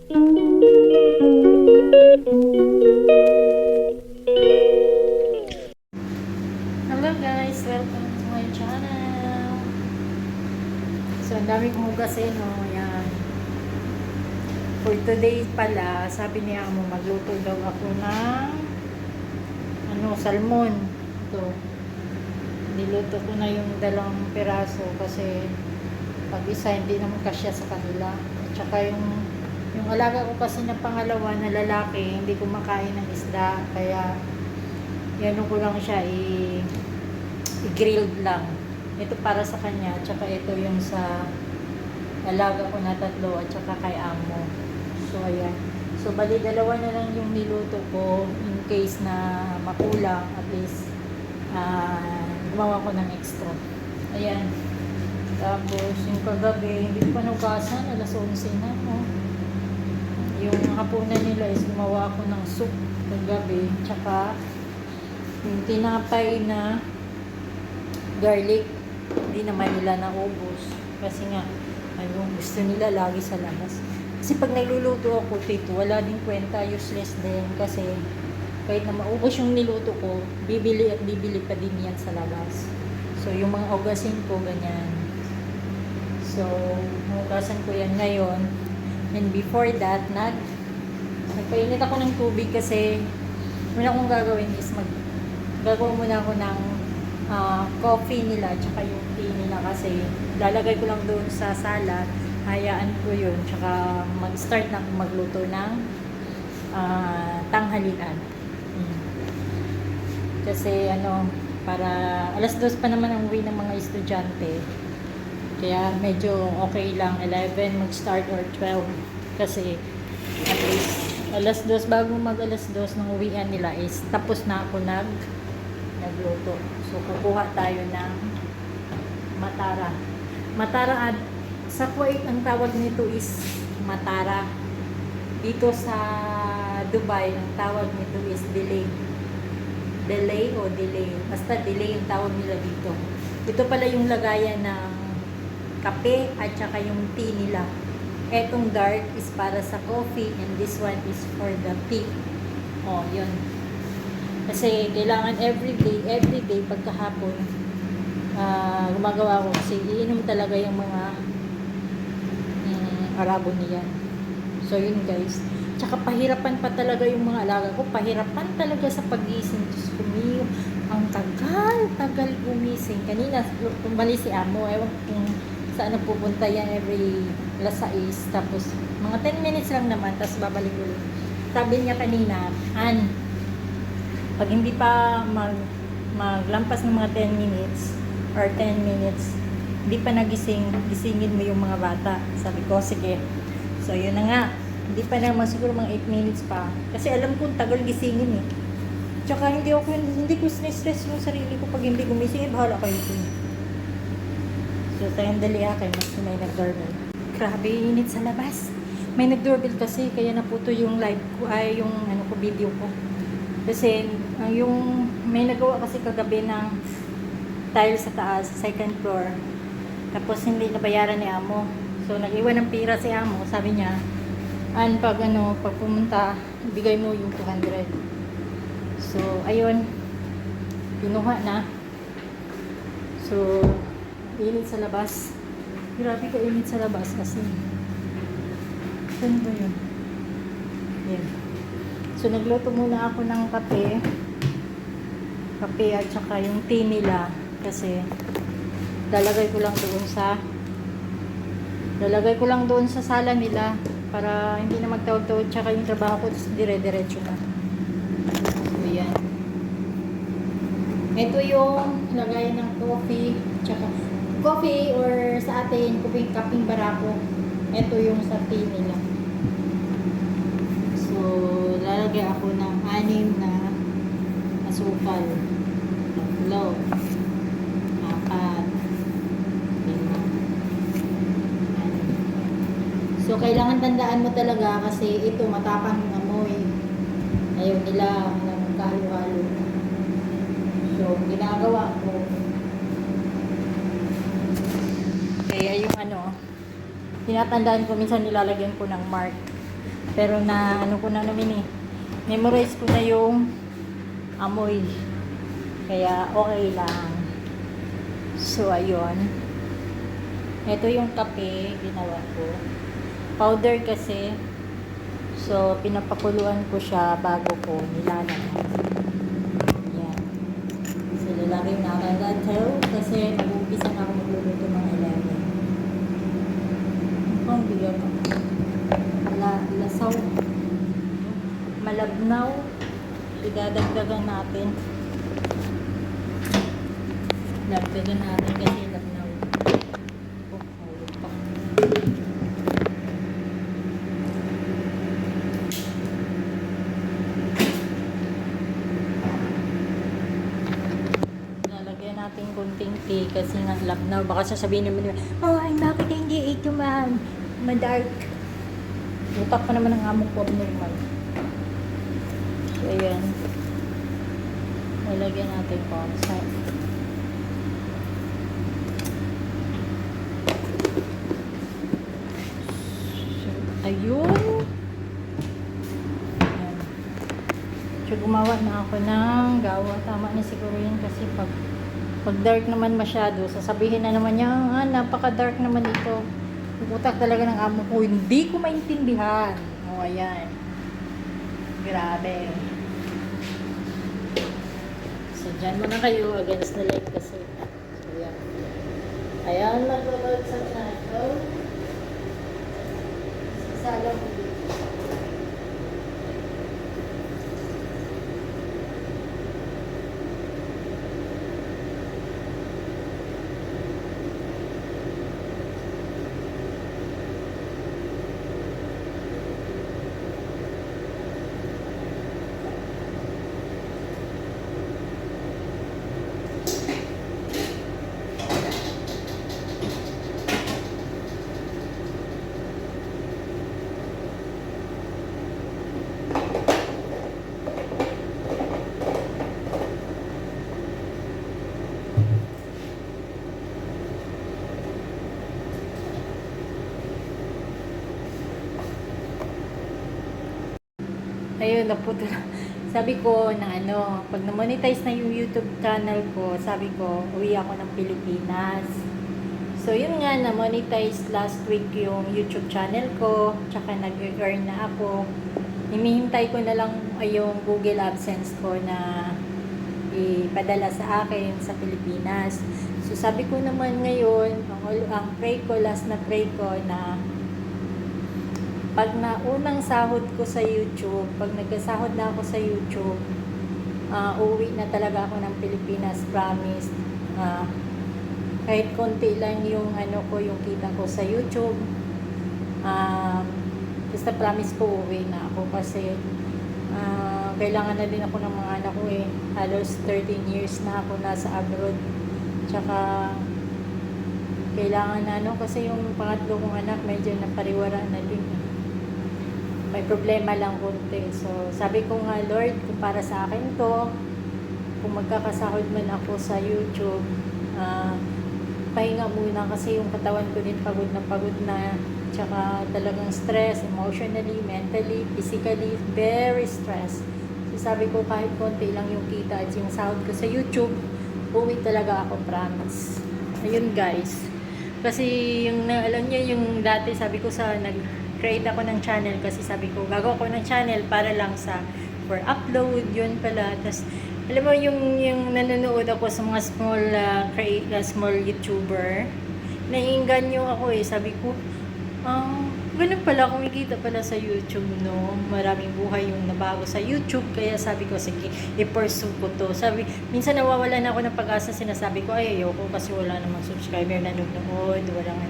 Hello guys, welcome to my channel. So, ang dami kong hugasin, no? Ayan. For today pala, sabi niya mo, magluto daw ako ng salmon. Ito. Niluto ko na yung 2 piraso kasi pag isa, hindi naman kasya sa kanila. At saka yung alaga ko kasi na pangalawa na lalaki, hindi kumakain ng isda. Kaya, yan ko lang siya i-grilled lang. Ito para sa kanya, at saka ito yung sa alaga ko na 3 at saka kay amo. So, ayan. So, bali, 2 na lang yung niluto ko in case na makulang. At least, gumawa ko ng extra. Ayan. Tapos, yung kagabi, hindi ko pa nugasan. Alas 11 na, no? Yung hapunan nila is gumawa ako ng soup kagabi. Tsaka, yung tinapay na garlic, hindi naman nila naubos. Kasi nga, gusto nila lagi sa labas. Kasi pag nagluluto ako, tito, wala din kwenta, useless din. Kasi, kahit na maubos yung niluto ko, bibili at bibili pa din yan sa labas. So, yung mga ugasin ko, ganyan. So, hugasan ko yan ngayon. And before that, nagpainit ako ng tubig kasi, una kong gagawin is gagawa muna ako ng coffee nila tsaka yung tea nila kasi lalagay ko lang doon sa sala, hayaan ko yun tsaka mag-start na magluto ng tanghalian. Kasi para alas 2 pa naman ang uwi ng mga estudyante, kaya medyo okay lang 11 mag-start or 12 kasi at least alas 2, bago mag alas 2 ng uwian nila is tapos na ako nagluto. So, kukuha tayo ng matara. Matara, sa Kuwait, ang tawag nito is matara. Dito sa Dubai, ang tawag nito is delay. Delay o delay. Basta delay yung tawag nila dito. Ito pala yung lagayan ng kape at saka yung tea nila. Etong dark is para sa coffee and this one is for the tea. Oh, yun. Kasi kailangan everyday pagkahapon gumagawa ko kasi iinom talaga yung mga Arabo niyan. So yun guys. Tsaka pahirapan pa talaga yung mga alaga ko. Pahirapan talaga sa pagising. Diyos ko, ang tagal gumising. Kanina tumalis si amo. Ewan kung saan pupunta yan every alas 6. Tapos mga 10 minutes lang naman. Tapos babalik ulit. Sabi niya kanina, pag hindi pa maglampas ng mga 10 minutes or 10 minutes, hindi pa nagising, gisingin mo yung mga bata. Sabi ko, sige. So, yun na nga. Hindi pa naman siguro mga 8 minutes pa. Kasi alam ko, tagal gisingin eh. Tsaka hindi ko stress yung sarili ko pag hindi gumising. Bahala kayo ito. So, tayong dali kay mas may nag-doorbell. Grabe, init sa labas. May nag-doorbell kasi, kaya naputo yung live ko, yung video ko. Kasi, yung may nagawa kasi kagabi ng tile sa taas, second floor. Tapos, hindi nabayaran ni amo. So, nag-iwan ng pira si amo. Sabi niya, pag pumunta, ibigay mo yung 200. So, ayun. Pinuha na. So, init sa labas. Grabe ka init sa labas kasi. Saan ba yun? Yan. So, nagluto muna ako ng kape. Kape at saka yung tea nila. Kasi, lalagay ko lang doon sa sala nila para hindi na magtawag-tawag. Tsaka yung trabaho ko, dire-diretso na. So, yan. Ito yung lagay ng coffee. Tsaka, coffee or sa atin, kaping barako. Ito yung sa tea nila. So, lalagay ako ng 6 na asukal. 3, 4, 5. So, kailangan tandaan mo talaga kasi ito matapang yung amoy. Ayaw nila na magkahalo-halo. So, ginagawa ko. Kaya yung tinatandaan ko minsan nilalagyan ko ng mark. Pero na ano ko na namin eh. Memorize ko na yung amoy. Kaya okay lang. So ayun. Ito yung kape ginawa ko. Powder kasi. So pinapakuluan ko siya bago ko nilalagay. Yan. So lalagay na agad ito kasi mag-umpisa na ako magluluto mga 11. Ang bigat ako. Lasaw. Malabnaw. Idadagdagan natin. Dagdagan natin kasi labnaw. Oh, hulog pa. Lalagyan natin kunting tea kasi nga labnaw. Baka sasabihin naman nila, oh, ay bakit hindi ito ma-dark? Utak pa naman ang among ko abnormal. So, ayan. Lalagyan natin po. So, ayun. Ayan. So, gumawa na ako ng gawa. Tama na siguro yun kasi pag dark naman masyado, sasabihin na naman niya, napaka-dark naman ito. Utak talaga ng amo ko. Hindi ko maintindihan. O, ayan. Grabe. So, dyan muna kayo against the light kasi. So, yan. Ayan, magbabagsak na ito. Sasalang ko dito. Ayun, naputo na. Sabi ko na pag na-monetize na yung YouTube channel ko, sabi ko, uwi ako ng Pilipinas. So, yun nga, na-monetize last week yung YouTube channel ko, tsaka nag-earn na ako. Hinihintay ko na lang yung Google AdSense ko na ipadala sa akin sa Pilipinas. So, sabi ko naman ngayon, ang pray ko, last na pray ko na pag unang sahod ko sa YouTube, pag nagkasahod na ako sa YouTube, uwi na talaga ako ng Pilipinas, promise. Kahit konti lang yung yung kita ko sa YouTube. Basta promise ko uwi na ako kasi kailangan na din ako ng mga anak ko eh. Halos 13 years na ako nasa abroad. Tsaka kailangan na kasi yung pangatlo kong anak medyo napariwara na din. May problema lang konti. So, sabi ko nga, Lord, kung para sa akin to, kung magkakasahod man ako sa YouTube, pahinga muna kasi yung katawan ko din pagod na, tsaka talagang stress, emotionally, mentally, physically, very stressed. So, sabi ko, kahit konti lang yung kita at yung sahod ko sa YouTube, uwi talaga ako, promise. Ayun, guys. Kasi, alam niyo, yung dati, sabi ko create ako ng channel kasi sabi ko, gagawa ko ng channel para lang for upload, yun pala. Tapos, alam mo, yung nanonood ako sa mga small YouTuber, naiinganyo ako eh. Sabi ko, ganun pala, kumikita pala sa YouTube, no? Maraming buhay yung nabago sa YouTube, kaya sabi ko, sige, i-pursue ko to. Sabi, minsan nawawalan ako ng pag-asa, sinasabi ko, ay, ayoko kasi wala namang subscriber na nanonood, walang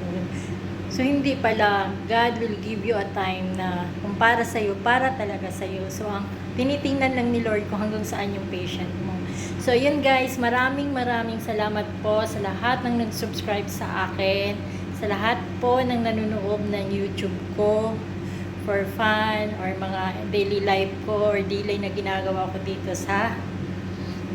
So, hindi pala, God will give you a time na kung para sa'yo, para talaga sa'yo. So, ang tinitingnan lang ni Lord kung hanggang saan yung patient mo. So, yun guys, maraming salamat po sa lahat ng nag-subscribe sa akin, sa lahat po ng nanonood ng YouTube ko for fun or mga daily life ko or daily na ginagawa ko dito sa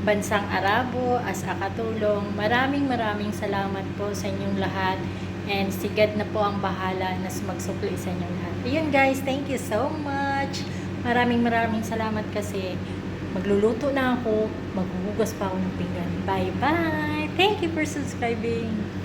bansang Arabo as a katulong. Maraming salamat po sa inyong lahat. And si God na po ang bahala na magsukli sa inyo lahat. Ayun guys, thank you so much. Maraming salamat kasi magluluto na ako, maghuhugas pa ako ng pinggan. Bye-bye! Thank you for subscribing!